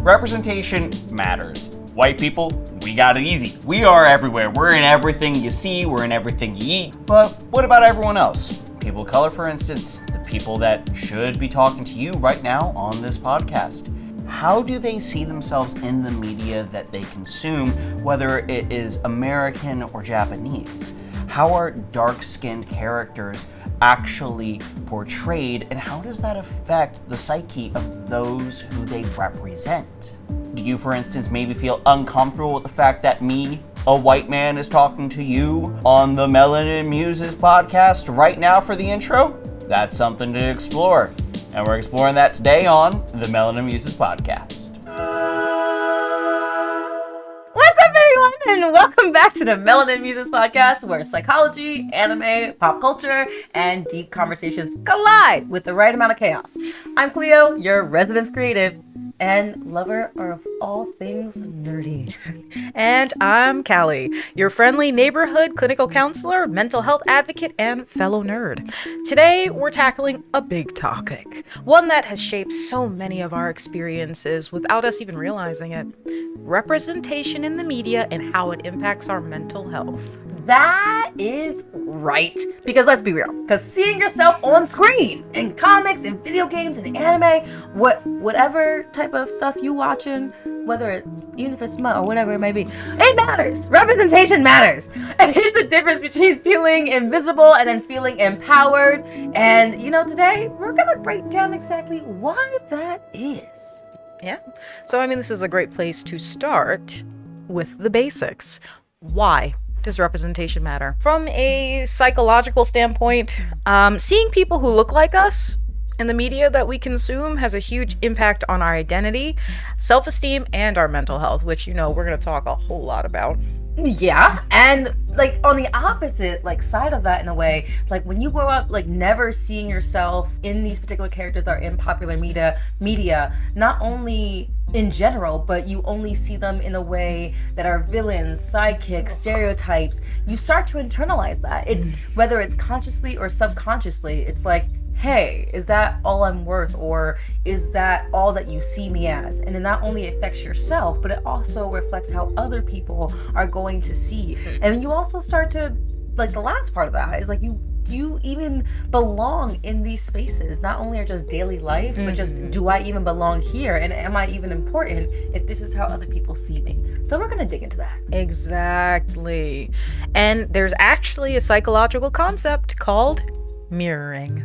representation matters. White people, we got it easy. We are everywhere. We're in everything you see, we're in everything you eat. But what about everyone else? People of color, for instance, the people that should be talking to you right now on this podcast. How do they see themselves in the media that they consume, whether it is American or Japanese? How are dark-skinned characters actually portrayed, and how does that affect the psyche of those who they represent? Do you, for instance, maybe feel uncomfortable with the fact that me, a white man, is talking to you on the Melanin Muses podcast right now for the intro? That's something to explore. And we're exploring that today on the Melanin Muses Podcast. What's up, everyone, and welcome back to the Melanin Muses Podcast, where psychology, anime, pop culture, and deep conversations collide with the right amount of chaos. I'm Cleo, your resident creative and lover of all things nerdy. And I'm Callie, your friendly neighborhood clinical counselor, mental health advocate, and fellow nerd. Today, we're tackling a big topic, one that has shaped so many of our experiences without us even realizing it. Representation in the media and how it impacts our mental health. That is right. Because let's be real. Because seeing yourself on screen in comics and video games and anime, whatever type of stuff you watching, whether it's even if it's smut or whatever it may be, it matters. Representation matters. And it's the difference between feeling invisible and then feeling empowered. And today we're gonna break down exactly why that is. Yeah. So this is a great place to start with the basics. Why does representation matter? From a psychological standpoint, seeing people who look like us in the media that we consume has a huge impact on our identity, self-esteem, and our mental health, which, we're going to talk a whole lot about. Yeah, and on the opposite side of that, in a way, when you grow up never seeing yourself in these particular characters that are in popular media, not only in general, but you only see them in a way that are villains, sidekicks, stereotypes, you start to internalize that. It's whether it's consciously or subconsciously, it's hey, is that all I'm worth, or is that all that you see me as? And it not only affects yourself, but it also reflects how other people are going to see you. And you also start to, the last part of that is you even belong in these spaces, not only are just daily life, but just, do I even belong here? And am I even important if this is how other people see me? So we're gonna dig into that. Exactly. And there's actually a psychological concept called mirroring.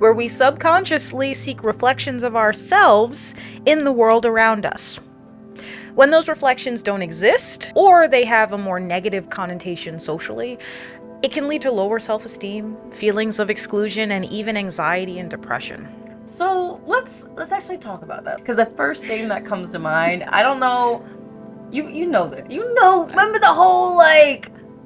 Where we subconsciously seek reflections of ourselves in the world around us. When those reflections don't exist, or they have a more negative connotation socially, it can lead to lower self-esteem, feelings of exclusion, and even anxiety and depression. So let's actually talk about that, because the first thing that comes to mind, I don't know, you know that, remember the whole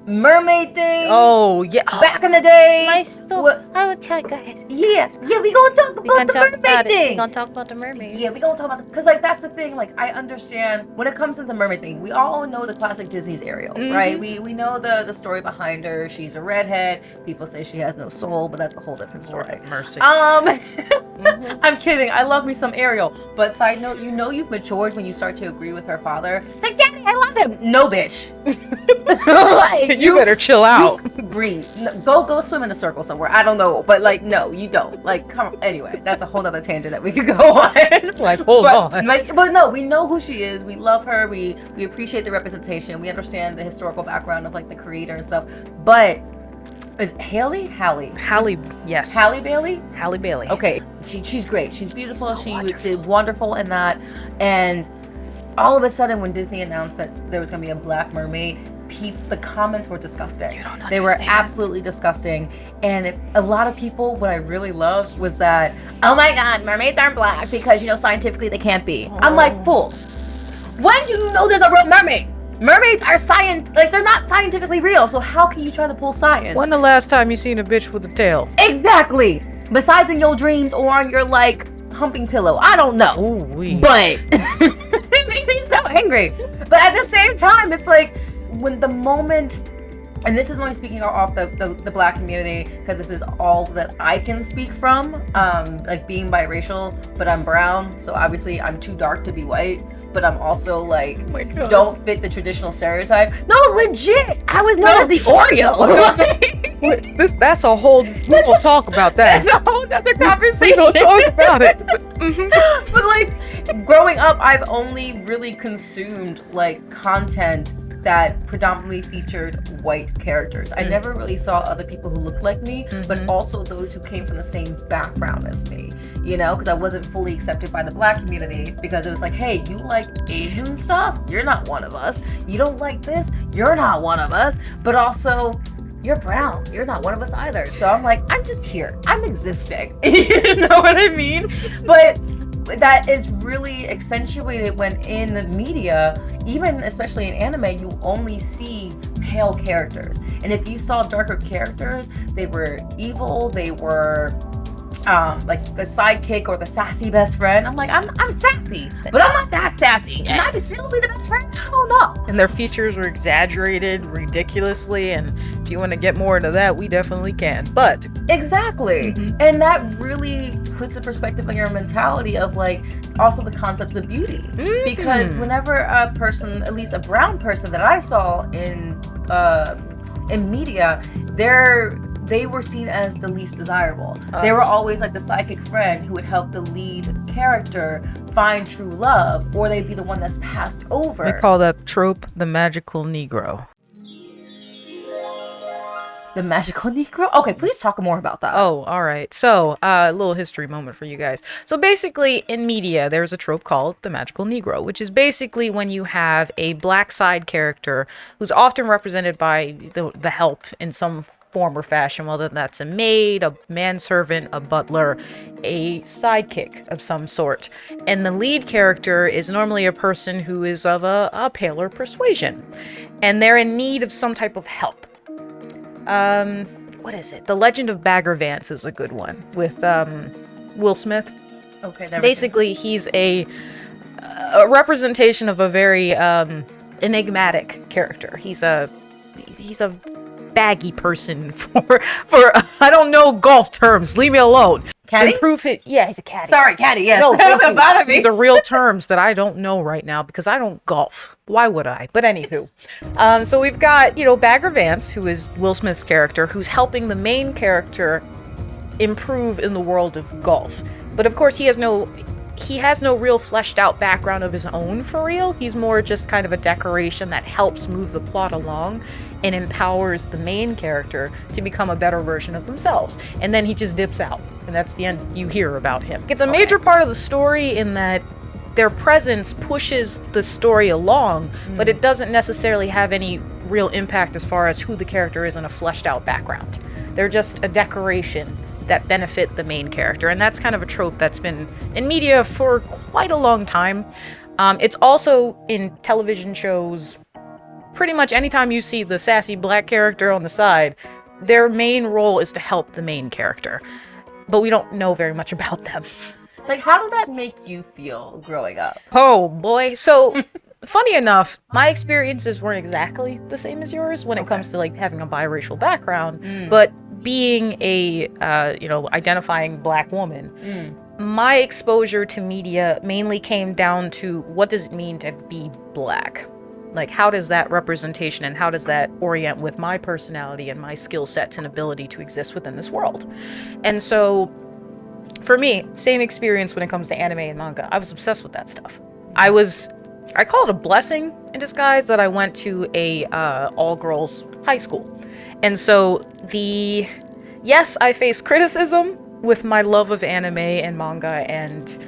mermaid thing? Oh, yeah. Back in the day. I will tell you, go ahead. Yes. Yeah, we gonna talk about the mermaid thing. We gonna talk about the mermaid. Yeah, we gonna talk about it. Because, that's the thing. I understand when it comes to the mermaid thing, we all know the classic Disney's Ariel, right? We know the story behind her. She's a redhead. People say she has no soul, but that's a whole different story. Right, mercy. I'm kidding. I love me some Ariel. But side note, you've matured when you start to agree with her father. It's Daddy, I love him. No, bitch. You better chill out. Breathe. No, go swim in a circle somewhere. I don't know, but no, you don't. Come on. Anyway, that's a whole nother tangent that we could go on. It's hold on. But no, we know who she is. We love her. We appreciate the representation. We understand the historical background of the creator and stuff. But is Hallie, yes. Halle Bailey? Halle Bailey. Okay, she's great. She's beautiful. She's so she did wonderful in that. And all of a sudden, when Disney announced that there was going to be a Black Mermaid, the comments were disgusting. You don't understand. They were absolutely disgusting. And a lot of people, what I really loved was that, oh my God, mermaids aren't black because, scientifically they can't be. Oh. I'm fool. When do you know there's a real mermaid? Mermaids are they're not scientifically real, so how can you try to pull science? When the last time you seen a bitch with a tail? Exactly. Besides in your dreams or on your, humping pillow. I don't know. Ooh-wee. But it makes me so angry. But at the same time, it's when the moment and this is only speaking off the Black community, because this is all that I can speak from, like being biracial, but I'm brown, so obviously I'm too dark to be white, but I'm also like, don't fit the traditional stereotype. No, legit, I was known as the Oreo. That's a whole, we will talk about that. That's a whole other conversation. We'll talk about it. But like, growing up, I've only really consumed like content that predominantly featured white characters. I never really saw other people who looked like me, but also those who came from the same background as me, you know, because I wasn't fully accepted by the Black community, because it was like, hey, you like Asian stuff? You're not one of us. You don't like this? You're not one of us. But also, you're brown. You're not one of us either. So I'm like, I'm just here. I'm existing. You know what I mean? But that is really accentuated when in the media, even especially in anime, you only see pale characters. And if you saw darker characters, they were evil, they were like the sidekick or the sassy best friend. I'm like, I'm sassy, but I'm not that sassy. Can I still be the best friend? I don't know. And their features were exaggerated ridiculously, and if you want to get more into that, we definitely can. But exactly. And that really puts a perspective on your mentality of like also the concepts of beauty. Because whenever a person, at least a brown person that I saw in media, they were seen as the least desirable. They were always like the psychic friend who would help the lead character find true love, or they'd be the one that's passed over. we call that trope the Magical Negro. The Magical Negro? Okay, please talk more about that. Oh, all right. So, a little history moment for you guys. So basically, in media, there's a trope called the Magical Negro, which is basically when you have a black side character who's often represented by the help in some form or fashion, whether that's a maid, a manservant, a butler, a sidekick of some sort. And the lead character is normally a person who is of a paler persuasion, and they're in need of some type of help. What is it? The Legend of Bagger Vance is a good one with Will Smith. Okay, basically he's a representation of a very enigmatic character. He's a baggy person for I don't know golf terms. Leave me alone. Caddy? Improve it. Yeah, he's a caddy. Sorry, caddy. Yes. No, That doesn't bother me. these are real terms that I don't know right now because I don't golf. Why would I? But anywho, so we've got, Bagger Vance, who is Will Smith's character, who's helping the main character improve in the world of golf. But of course, he has no real fleshed out background of his own for real. He's more just kind of a decoration that helps move the plot along and empowers the main character to become a better version of themselves. And then he just dips out, and that's the end you hear about him. It's a major part of the story in that their presence pushes the story along, but it doesn't necessarily have any real impact as far as who the character is in a fleshed out background. They're just a decoration that benefit the main character, and that's kind of a trope that's been in media for quite a long time. It's also in television shows. Pretty much anytime you see the sassy black character on the side, their main role is to help the main character, but we don't know very much about them. Like, how did that make you feel growing up? Oh boy. So funny enough, my experiences weren't exactly the same as yours when it comes to like having a biracial background, but being a identifying black woman, my exposure to media mainly came down to what does it mean to be black? Like, how does that representation and how does that orient with my personality and my skill sets and ability to exist within this world? And so for me, same experience when it comes to anime and manga. I was obsessed with that stuff. I call it a blessing in disguise that I went to a all-girls high school. And so yes, I faced criticism with my love of anime and manga and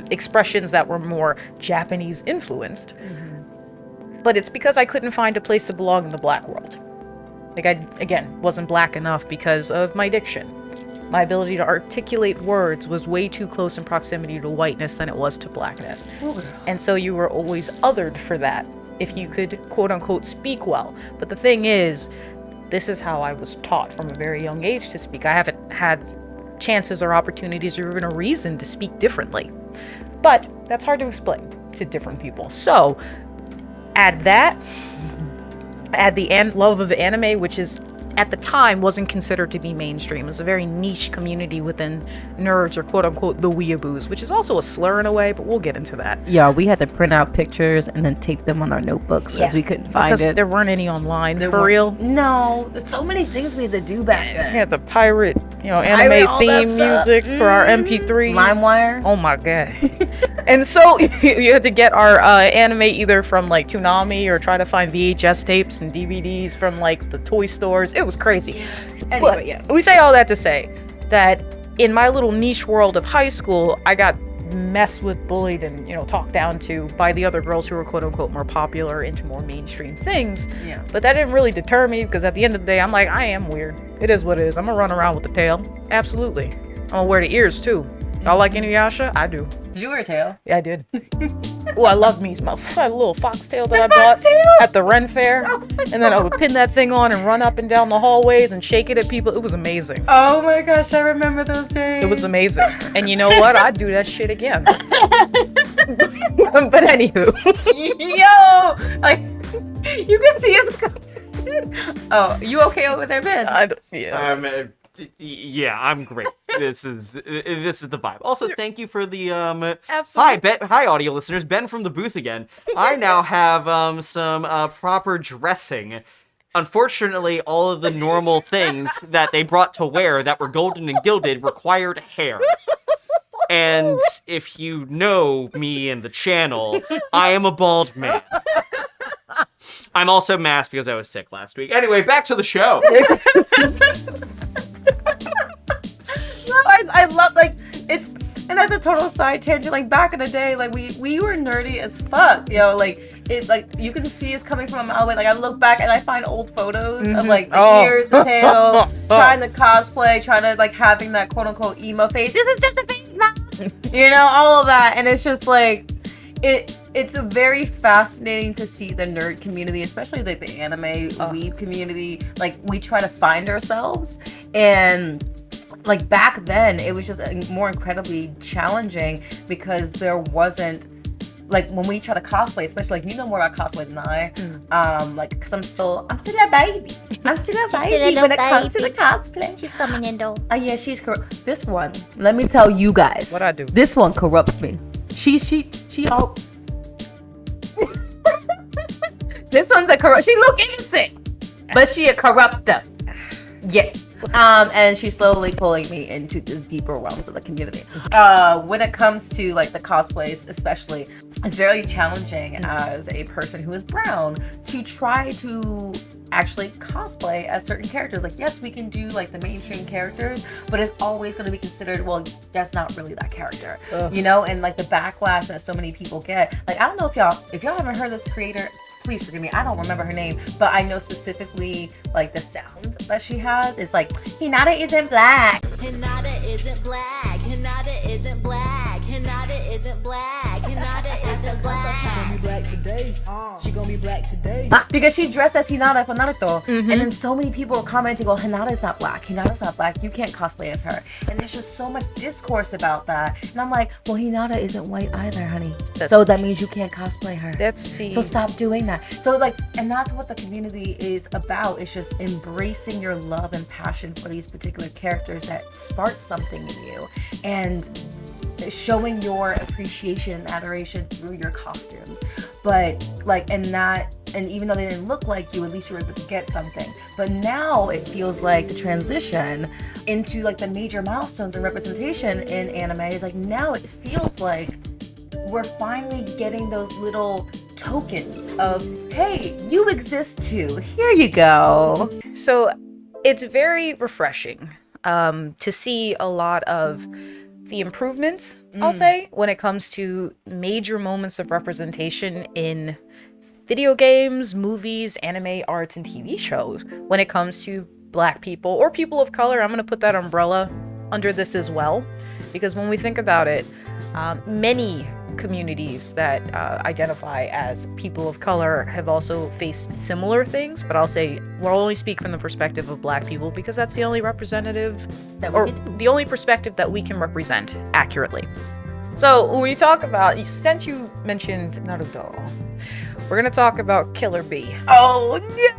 expressions that were more Japanese influenced. But it's because I couldn't find a place to belong in the black world. Like, I, again, wasn't black enough because of my diction. My ability to articulate words was way too close in proximity to whiteness than it was to blackness. And so you were always othered for that, if you could, quote-unquote, speak well. But the thing is, this is how I was taught from a very young age to speak. I haven't had chances or opportunities or even a reason to speak differently. But that's hard to explain to different people. So, add that, I had the love of anime, which is at the time wasn't considered to be mainstream. It was a very niche community within nerds, or quote unquote the weeaboos, which is also a slur in a way, but we'll get into that. Yeah, we had to print out pictures and then tape them on our notebooks because we couldn't find because it. there weren't any online. For real? No, there's so many things we had to do back then. We had to pirate, anime all theme that stuff. music for our MP3s. LimeWire. Oh my god. And so you had to get our anime either from like Toonami or try to find VHS tapes and DVDs from like the toy stores. It was crazy. Anyway, But yes. we say all that to say that in my little niche world of high school, I got messed with, bullied, and talked down to by the other girls who were quote unquote more popular into more mainstream things. Yeah. But that didn't really deter me, because at the end of the day, I'm like, I am weird. It is what it is. I'm gonna run around with the tail. Absolutely. I'm gonna wear the ears too. Y'all like Inuyasha? I do. Did you wear a tail? Yeah, I did. Oh, I love me my little foxtail that I bought at the Ren Fair. And then I would pin that thing on and run up and down the hallways and shake it at people. It was amazing. Oh my gosh, I remember those days. It was amazing. And you know what? I'd do that shit again. But anywho. Yo! Like, you can see us. Oh, you okay over there, Ben? Yeah. Yeah, I'm great. This is the vibe. Also, thank you for the Absolutely. Hi audio listeners, Ben from the booth again. I now have some proper dressing. Unfortunately, all of the normal things that they brought to wear that were golden and gilded required hair. And if you know me and the channel, I am a bald man. I'm also masked because I was sick last week. Anyway, back to the show. I love, like, it's, and that's a total side tangent. Like, back in the day, like, we were nerdy as fuck, like, it, like, you can see us coming from a mile away. Like, I look back and I find old photos of, like, the ears, the tail, trying to cosplay, trying to, like, having that quote-unquote emo face. This is just a face, mom! All of that. And it's just, like, it's a very fascinating to see the nerd community, especially like the anime weeb community. Like, we try to find ourselves, and like back then it was just more incredibly challenging because there wasn't, like, when we try to cosplay, especially like, you know more about cosplay than I, like, because I'm still a baby. I'm still a baby when it comes to the cosplay. She's coming in though. Oh yeah, she's corrupt. This one, let me tell you guys. What I do? This one corrupts me. She all. This one's a corrupt. She look innocent, but she a corrupter. Yes. And she's slowly pulling me into the deeper realms of the community. When it comes to like the cosplays, especially, it's very challenging as a person who is brown to try to actually cosplay as certain characters. Like, yes, we can do like the mainstream characters, but it's always going to be considered, well, that's not really that character, and like the backlash that so many people get. Like, I don't know if y'all haven't heard this creator, please forgive me, I don't remember her name, but I know specifically like the sound that she has is like, Hinata isn't black. Hinata isn't black. Hinata isn't black. Hinata isn't black. Hinata isn't black. She gonna be black today. She gonna be black today. Because she dressed as Hinata for Naruto, and then so many people were commenting, "Oh, Hinata is not black. Hinata's not black. You can't cosplay as her." And there's just so much discourse about that. And I'm like, "Well, Hinata isn't white either, honey. So that means you can't cosplay her. So stop doing that." So like, and that's what the community is about. It's just embracing your love and passion for these particular characters that spark something in you, and showing your appreciation and adoration through your costumes. But like, and even though they didn't look like you, at least you were able to get something. But now it feels like the transition into like the major milestones and representation in anime is like, now it feels like we're finally getting those little tokens of, hey, you exist too. Here you go. So it's very refreshing to see a lot of the improvements, I'll say, when it comes to major moments of representation in video games, movies, anime, arts, and TV shows. When it comes to Black people or people of color, I'm going to put that umbrella under this as well, because when we think about it, many communities that identify as people of color have also faced similar things, but I'll say we'll only speak from the perspective of Black people because that's the only representative, or the only perspective that we can represent accurately. So when we talk about, since you mentioned Naruto, we're gonna talk about Killer Bee. Oh yeah.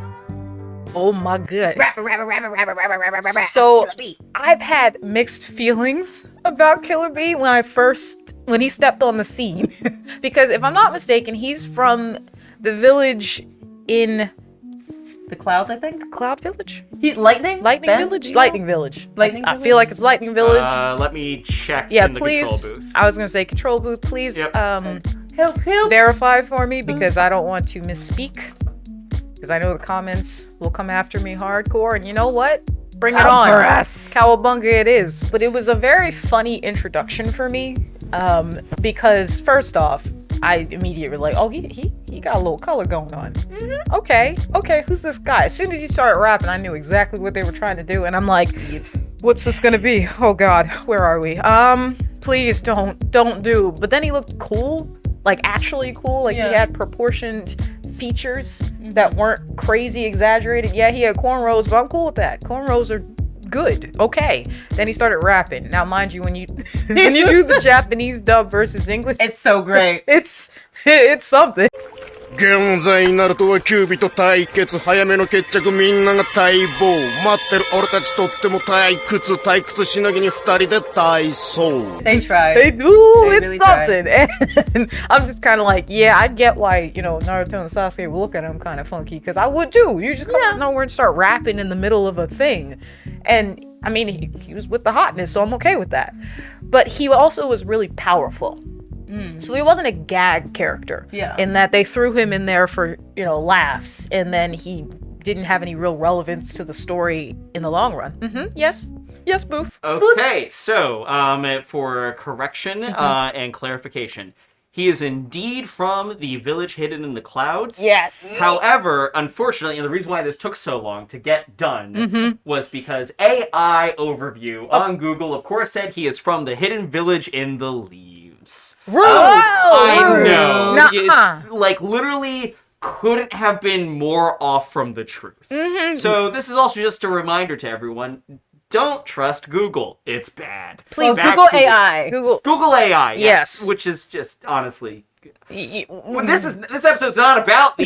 Oh my god. So I've had mixed feelings about Killer Bee when he stepped on the scene. Because if I'm not mistaken, he's from the village in The Clouds, I think. Cloud Village? Lightning? Lightning Ben? Village? Do you know? Lightning Village. Lightning I Village? feel like it's Lightning Village. Let me check Yeah, in the please. control booth. I was gonna say control booth, please. Yep. Help. Verify for me because I don't want to misspeak. Because I know the comments will come after me hardcore, and you know what? Bring it on. For us. Cowabunga it is. But it was a very funny introduction for me. Because first off, I immediately like, oh, he got a little color going on. Mm-hmm. Okay, who's this guy? As soon as he started rapping, I knew exactly what they were trying to do, and I'm like, what's this gonna be? Oh God, where are we? Please don't do. But then he looked cool, like actually cool, like he had proportioned features that weren't crazy exaggerated. Yeah, he had cornrows, but I'm cool with that. Cornrows are good. Okay. Then he started rapping. Now, mind you, when you do the Japanese dub versus English, It's so great. it's something. 現在ナルトはキュービと対決早めの決着みんなが待望待ってる俺たちとっても退屈しなぎに二人で体操 They tried. They do. They It's really something. And I'm just kind of like, yeah, I get why, Naruto and Sasuke will look at him kind of funky, because I would too. You just come out of nowhere and start rapping in the middle of a thing. And, I mean, he was with the hotness, so I'm okay with that. But he also was really powerful. So he wasn't a gag character. Yeah. In that they threw him in there for, laughs, and then he didn't have any real relevance to the story in the long run. Mm-hmm. Yes, Booth. Okay, so for correction and clarification, he is indeed from the village hidden in the clouds. Yes. However, unfortunately, and the reason why this took so long to get done was because AI overview on Google, of course, said he is from the hidden village in the leaves. Rude. I know. Nuh-uh. It's like literally couldn't have been more off from the truth. So this is also just a reminder to everyone. Don't trust Google. It's bad. Please Back Google to AI. Google AI, yes. Yes. Which is just honestly. Well, this episode's not about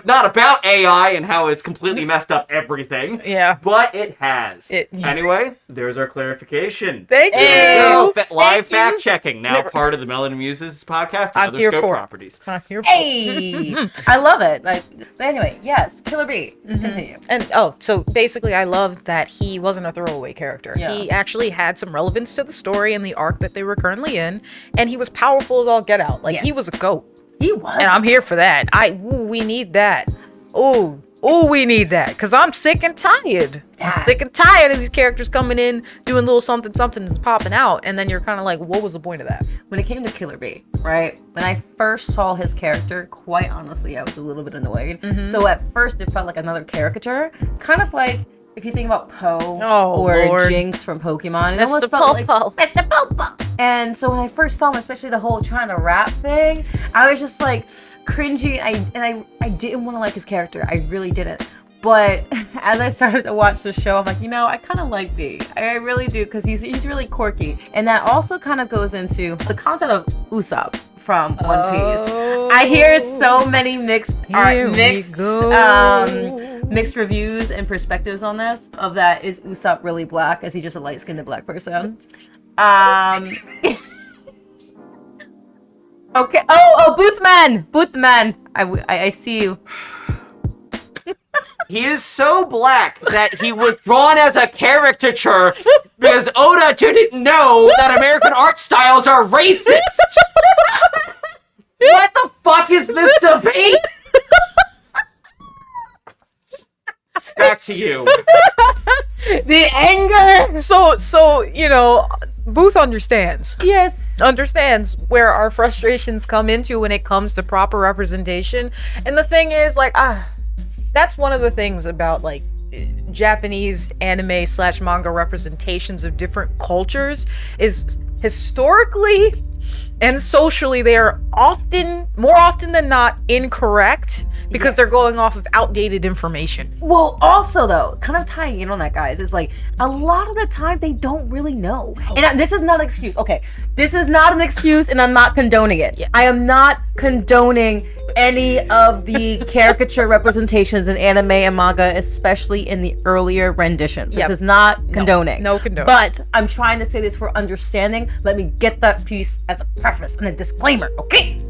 not about AI and how it's completely messed up everything. Yeah. But it has. Anyway, there's our clarification. Thank you. Live fact checking, now part of the Melanin Muses podcast and I'm other here scope for it. properties. I'm here for Hey! I love it. But anyway, yes, Killer Bee. Continue. And so basically I love that he wasn't a throwaway character. Yeah. He actually had some relevance to the story and the arc that they were currently in, and he was powerful as all get out. Like, he was a goat. He was. And I'm here for that. We need that. We need that. Because I'm sick and tired. I'm sick and tired of these characters coming in, doing little something and popping out, and then you're kind of like, what was the point of that? When it came to Killer Bee, right? When I first saw his character, quite honestly, I was a little bit annoyed. So at first, it felt like another caricature. Kind of like, if you think about Poe or Lord. Jinx from Pokemon, it Mr. almost felt like Popo. Mr. Popo. And so when I first saw him, especially the whole trying to rap thing, I was just like cringy. I didn't want to like his character. I really didn't. But as I started to watch the show, I'm like, I kind of like Bee. I really do, because he's really quirky. And that also kind of goes into the concept of Ussop from One Piece. I hear so many mixed reviews and perspectives on this. Of that, is Ussop really black? Is he just a light-skinned black person? Okay. Oh, Boothman. I see you. He is so black that he was drawn as a caricature because Oda didn't know that American art styles are racist. What the fuck is this debate? Back to you. The anger. So Booth understands. Yes. Understands where our frustrations come into when it comes to proper representation. And the thing is, that's one of the things about Japanese anime / manga representations of different cultures is historically and socially they are more often than not incorrect, because they're going off of outdated information. Well, also though, kind of tying in on that, guys, is like a lot of the time they don't really know. And this is not an excuse. Okay, this is not an excuse, and I'm not condoning it. I am not condoning any of the caricature representations in anime and manga, especially in the earlier renditions. This is not condoning. No condoning. But I'm trying to say this for understanding. Let me get that piece as a preface and a disclaimer. Okay.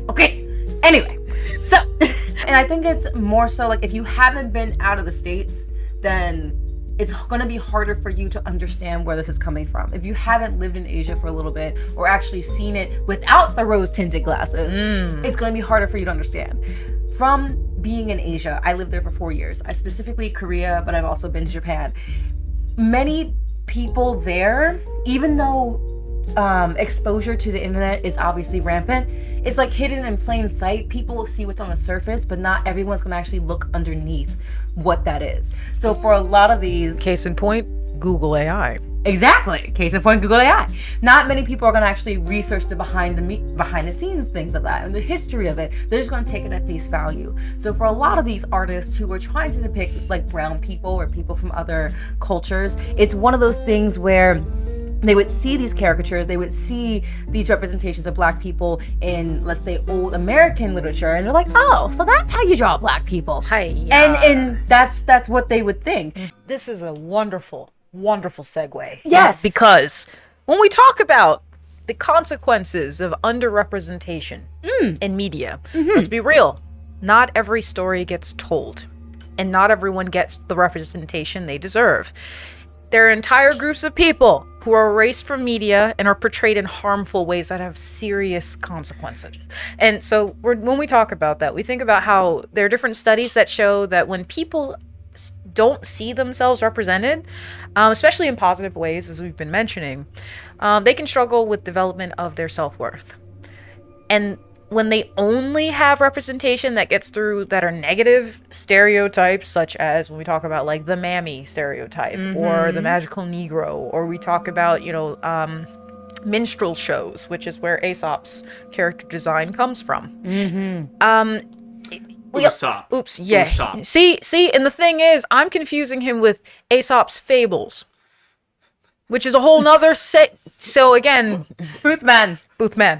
Anyway, so, and I think it's more so like if you haven't been out of the States, then it's going to be harder for you to understand where this is coming from. If you haven't lived in Asia for a little bit or actually seen it without the rose-tinted glasses, it's going to be harder for you to understand. From being in Asia, I lived there for 4 years. I specifically Korea, but I've also been to Japan. Many people there, even though exposure to the internet is obviously rampant, it's like hidden in plain sight. People will see what's on the surface, but not everyone's going to actually look underneath what that is. So for a lot of these... Case in point, Google AI. Exactly. Case in point, Google AI. Not many people are going to actually research the behind the scenes things of that and the history of it. They're just going to take it at face value. So for a lot of these artists who are trying to depict like brown people or people from other cultures, it's one of those things where they would see these caricatures, they would see these representations of black people in, let's say, old American literature, and they're like, oh, so that's how you draw black people. And that's what they would think. This is a wonderful segue. Yes. Because when we talk about the consequences of underrepresentation in media, let's be real, not every story gets told, and not everyone gets the representation they deserve. There are entire groups of people who are erased from media and are portrayed in harmful ways that have serious consequences. And so when we talk about that, we think about how there are different studies that show that when people don't see themselves represented, especially in positive ways, as we've been mentioning, they can struggle with development of their self-worth. And when they only have representation that gets through that are negative stereotypes, such as when we talk about like the mammy stereotype or the Magical Negro, or we talk about, minstrel shows, which is where Ussop's character design comes from. Ussop. Oops, yeah. Ussop. See, and the thing is, I'm confusing him with Aesop's Fables, which is a whole nother so again, Boothman.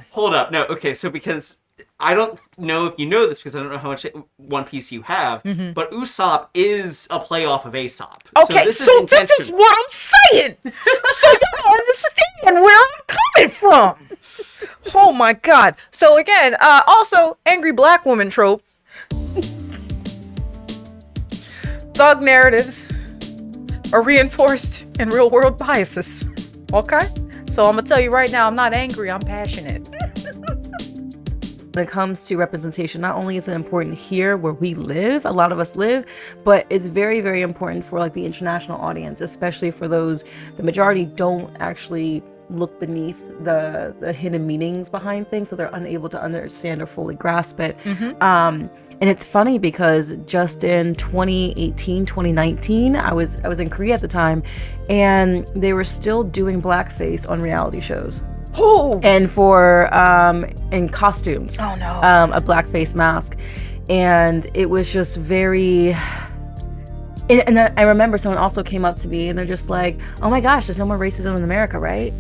Hold up. No, okay, so because I don't know if you know this because I don't know how much One Piece you have, but Ussop is a playoff of Aesop. Okay, this is what I'm saying. So you don't understand where I'm coming from. Oh my god. So again, also angry black woman trope. Thug narratives are reinforced in real world biases. Okay? So I'm gonna tell you right now, I'm not angry, I'm passionate. When it comes to representation, not only is it important here where we live, a lot of us live, but it's very, very important for like the international audience, especially for those, the majority don't actually look beneath the hidden meanings behind things, so they're unable to understand or fully grasp it. And it's funny because just in 2018, 2019, I was in Korea at the time, and they were still doing blackface on reality shows. Oh. And for in costumes. Oh no. A blackface mask, and it was just very. And I remember someone also came up to me and they're just like, "Oh my gosh, there's no more racism in America, right?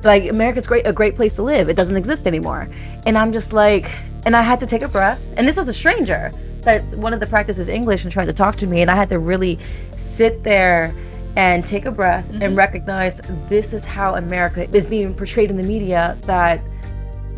Like America's a great place to live. It doesn't exist anymore." And I'm just like, and I had to take a breath. And this was a stranger that wanted to practice English and tried to talk to me, and I had to really sit there and take a breath and recognize this is how America is being portrayed in the media that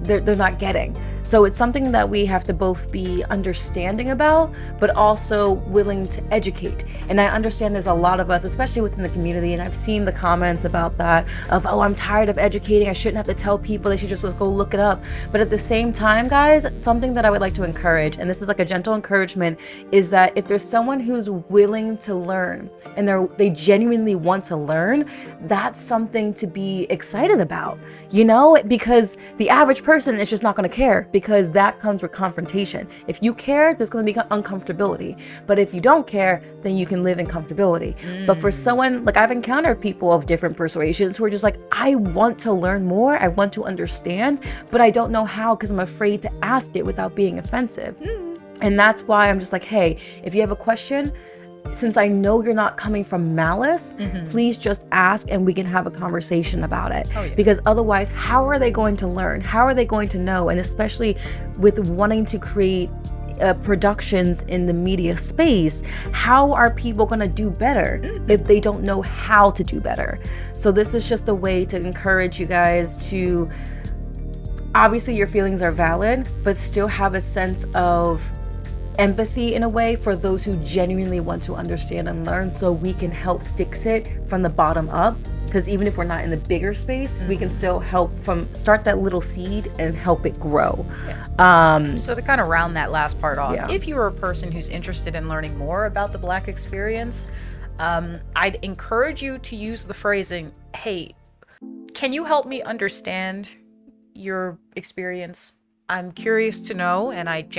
they're not getting. So it's something that we have to both be understanding about, but also willing to educate. And I understand there's a lot of us, especially within the community, and I've seen the comments about that of, oh, I'm tired of educating. I shouldn't have to tell people. They should just go look it up. But at the same time, guys, something that I would like to encourage, and this is like a gentle encouragement, is that if there's someone who's willing to learn and they genuinely want to learn, that's something to be excited about, because the average person is just not going to care, because that comes with confrontation. If you care, there's going to be uncomfortability. But if you don't care, then you can live in comfortability. But for someone, like I've encountered people of different persuasions who are just like, I want to learn more, I want to understand, but I don't know how because I'm afraid to ask it without being offensive. And that's why I'm just like, hey, if you have a question, since I know you're not coming from malice, please just ask and we can have a conversation about it. Because otherwise, how are they going to learn? How are they going to know? And especially with wanting to create productions in the media space, how are people going to do better if they don't know how to do better? So this is just a way to encourage you guys to, obviously your feelings are valid, but still have a sense of empathy in a way for those who genuinely want to understand and learn, so we can help fix it from the bottom up. Because even if we're not in the bigger space, we can still help from start that little seed and help it grow. So to kind of round that last part off, if you're a person who's interested in learning more about the Black experience, I'd encourage you to use the phrasing, hey, can you help me understand your experience? I'm curious to know, and I'd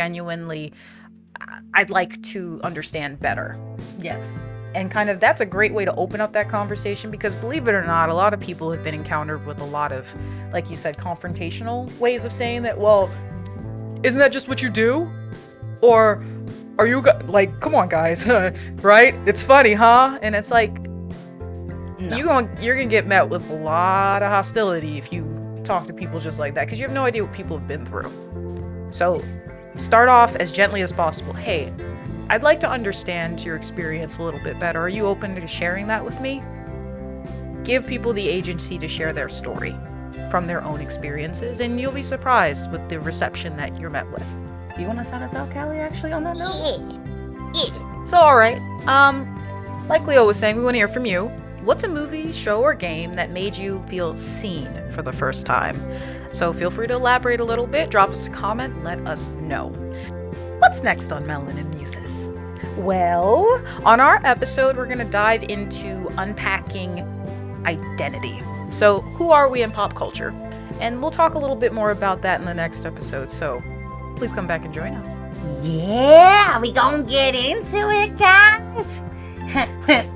like to understand better. Yes. And kind of that's a great way to open up that conversation, because believe it or not, a lot of people have been encountered with a lot of, like you said, confrontational ways of saying that, well, isn't that just what you do? Or are you like, come on guys, right? It's funny, huh? And it's like, you're gonna get met with a lot of hostility if you talk to people just like that, because you have no idea what people have been through. So start off as gently as possible. Hey, I'd like to understand your experience a little bit better. Are you open to sharing that with me? Give people the agency to share their story from their own experiences, and you'll be surprised with the reception that you're met with. You want to sign us out, Callie, actually, on that note? So, all right. Like Leo was saying, we want to hear from you. What's a movie, show, or game that made you feel seen for the first time? So feel free to elaborate a little bit, drop us a comment, and let us know. What's next on Melanin Muses? Well, on our episode, we're going to dive into unpacking identity. So who are we in pop culture? And we'll talk a little bit more about that in the next episode. So please come back and join us. Yeah, we gonna get into it, guys.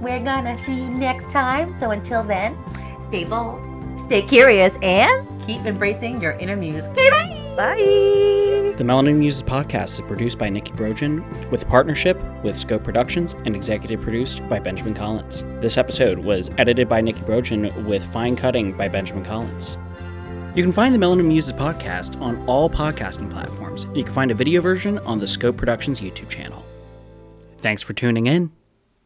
We're gonna see you next time. So until then, stay bold, stay curious, and Keep embracing your inner muse. Okay, bye! Bye! The Melanin Muses Podcast is produced by Nikki Brojan with partnership with Scope Productions and executive produced by Benjamin Collins. This episode was edited by Nikki Brojan with fine cutting by Benjamin Collins. You can find the Melanin Muses Podcast on all podcasting platforms, and you can find a video version on the Scope Productions YouTube channel. Thanks for tuning in.